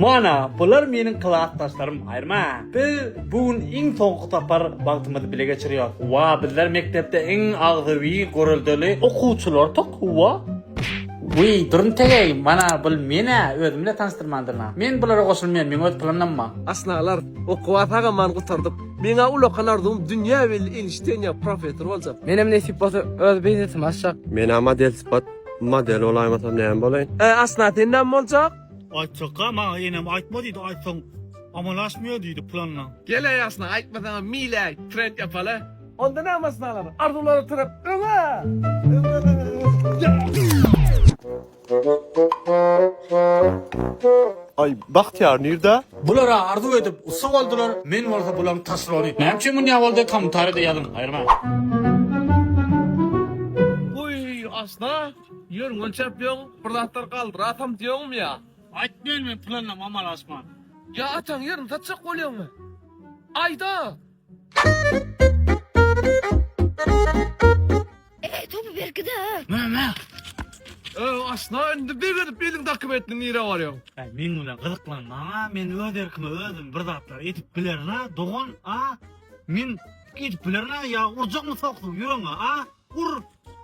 Mana bular mening klassdaşlarym ayrma. Biz bugün iň soňky tapar wagtymyzy bile geçiriyor. Wa bizler mekdepde iň agzywy görüldüli okuwçylar tok wa. Wy durun tegey, mana bul meni özümle tanıştyrmandylar. Men bulara goşulmaýan, men öz planlamma. Asnalar okuwataga man gutardyp. Meňe ulokan ardym dünýä belli Einstein profesor boljak. Menem nesip bolsa öz biznesim açjak. Men model sıfat model olaýmasam näme bolaýyn? Asna sen näme boljak? Açıkça ama yine aytma dedi aytsan amalaşmıyor dedi planla. Gele asna aýtmasaňa milä trend ýapaly. Onda näme asnalar? Ardulary tırıp öňe. Ay Bahtiyar nerede? Bulara arzu edip ussa boldular. Men bolsa bularny taşlary. Näçe mun ýa boldy kommentaryda ýazyn. Aýrma. Uy asna, ýörüň çempion, birlatlar kaldır atam diýoňmy ýa? Aytmayın men planla amalaşma. Ya ataň ýerni tatsak bolýarmy? Ayda. Topu berkide. Ne? Asna indi berip beliň dokumentini nire barýar? Men bilen gyzyklanma. Men öz erkime özüm bir zatlar etip bilerna, dogon men gidip bilerna ya urjakmy sokdu ýüreňe ur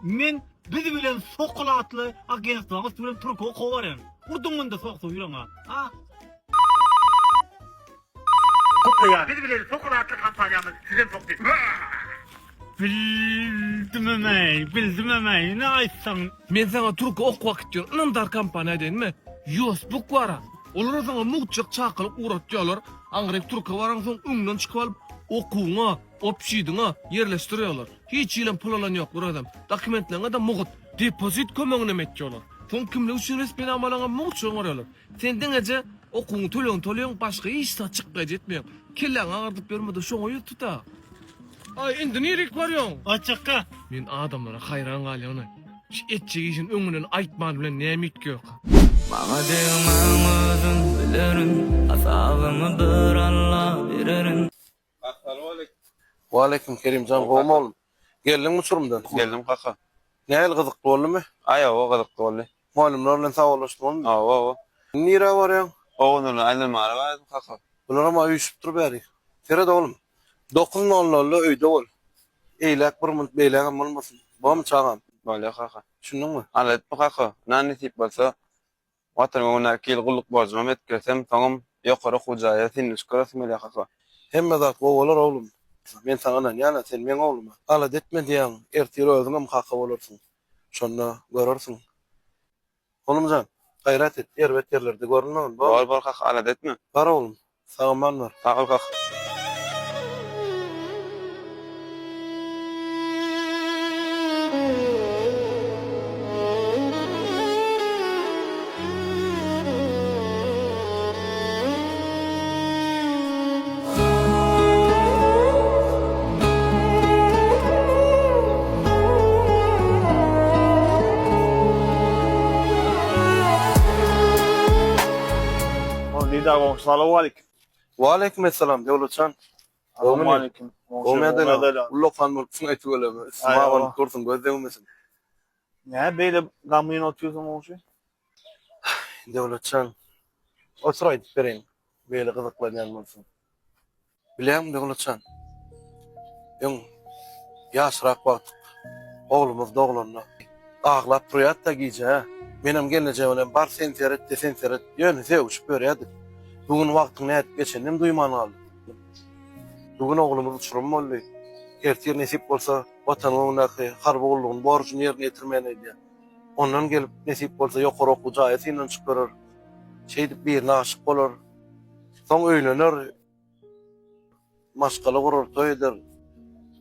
men bizi bilen sokulatly agentlaryň bilen Türk okuw barýan. Urdumunda sokdu ýüreňe ya bizi bilen sokulatly kampanýamyz sizin sokdu. Bildim emey, ne aytsan? Men sana Türk okuwak diýär. Nandar kampaniýa diýenmi? Facebook bara. Olar sana muçuk çakylyp uratýarlar. Aňrek Türk'e baraň soň öňden çykyp alyp okuwňa, opşydyňa yerleşdirýärler. Hiç ýylan pul alan ýok bir adam. Dokumentlerine de mugut, depozit kömegine metýärler. Soň kimle üçin resmi amalaňa mugut çöňürýärler. Senden ece okuwňy төлöň başga hiç ta çykga jetmeýär. Kelläň aňardyp bermedi şoňa ýututa. Ay indi nerek barýaň? Açıkka. Men adamlara hayran galýan. Etçi işin öňünden aýtman bilen näme etmek? Bana diyemem özüm bilirim, asabımı bir Allah veririm. Waleyküm Kerimcan gowum oğlum. Geldin mi Çorumdan? Geldim kaka. Näil gyzykly boldymy? Aya o kadar oldu. Muallimler bilen sagalaşdyň. O. Nire barýaň? Oğlunu aynen mara var kaka. Bular ama üýüşüp dur bäri. Tere oğlum. 9:00'da öýde bol. Eýlek bir minut beýlegem bolmasyn. Bam çağam. Böyle kaka. Düşündiňmi? Alet bu kaka. Nani tip bolsa. Watan ona kilguluk bozmam etkersem taňam ýokary hujaýa tinniş görasmely kaka. Hemme zat gowalar oğlum. Men sana ýa-da sen men oğluma. Alat etme diýäň, ertiri özüňem haka bolarsyň. Şonda görersiň. Oğlumjan, gaýrat et, erbet yerlerde görünmän. Bol kaka alet etme. Bar oğlum. Sağman var. Sağ ol kaka. Salamu aleyküm. Waleyküm esselam Devletcan. Salamu aleyküm. Ulloqan bolsun aýtyp ölemi. Smawan tursun gözlegmesin. Ne böyle gamyň otuyorsun oğuşu? Devletcan. Otur aýdyp bereň. Beýle gyzyklanýan bolsun. Bileňmi Devletcan? Ýöň ýaşrak wagt oglumyz doglandy. Aglap durýat da gije. Menem gelneje bilen bar senseret, ýöne sevişip berýärdi. Bugün wagtyň nädip geçendim duýman aldy. Bugün oglumyz uçurum boldy. Ertir nesip bolsa watanyňdaky harby boldugyny borjyny ýerine ýetirmeli diýär. Ondan gelip nesip bolsa ýokary okuw jaýatynyň çykyrar. Şeýdip birine aşyk bolar. Soň öýlener. Maşgala gurar, toý eder.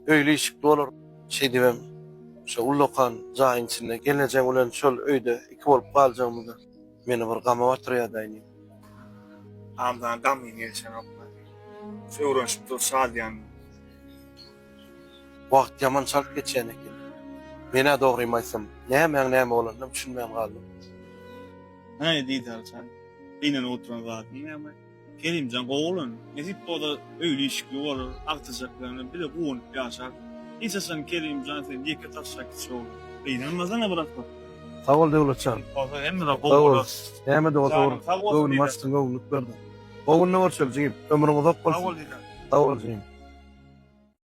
Öýle işik bolar. Şeýdibem. Şo ulloqan jaýyň içinde gelnejem bilen şol öýde iki bolup galjagymyzda meni bir gama batyrýardy. Amdan gamyň gelşen opma. Öwrenşip dur şadyan. Wagt ýaman çalyp geçýän eken. Mene dogry aýtsam, näme bolandy düşünmän galdym. Ne diýdin sen? Inen oturan zat. Näme? Kerimcan gowulun. Nesip boda öýle işikli bolar, agtyjaklarny bir de buwun ýaşar. İnsan Kerimcan sen diýke taşak şol. Inanmazana bırakma. Sağ ol Devletcan. Olsa hem de Sağ ol. goğulu. Hemen de olsa Canım, sağ ol Gowun Dida. maçtın gowunluk berdi. Gowun ne var söyleyeyim? Ömrüm uzak Sağ olsun. ol Dida. Sağ ol.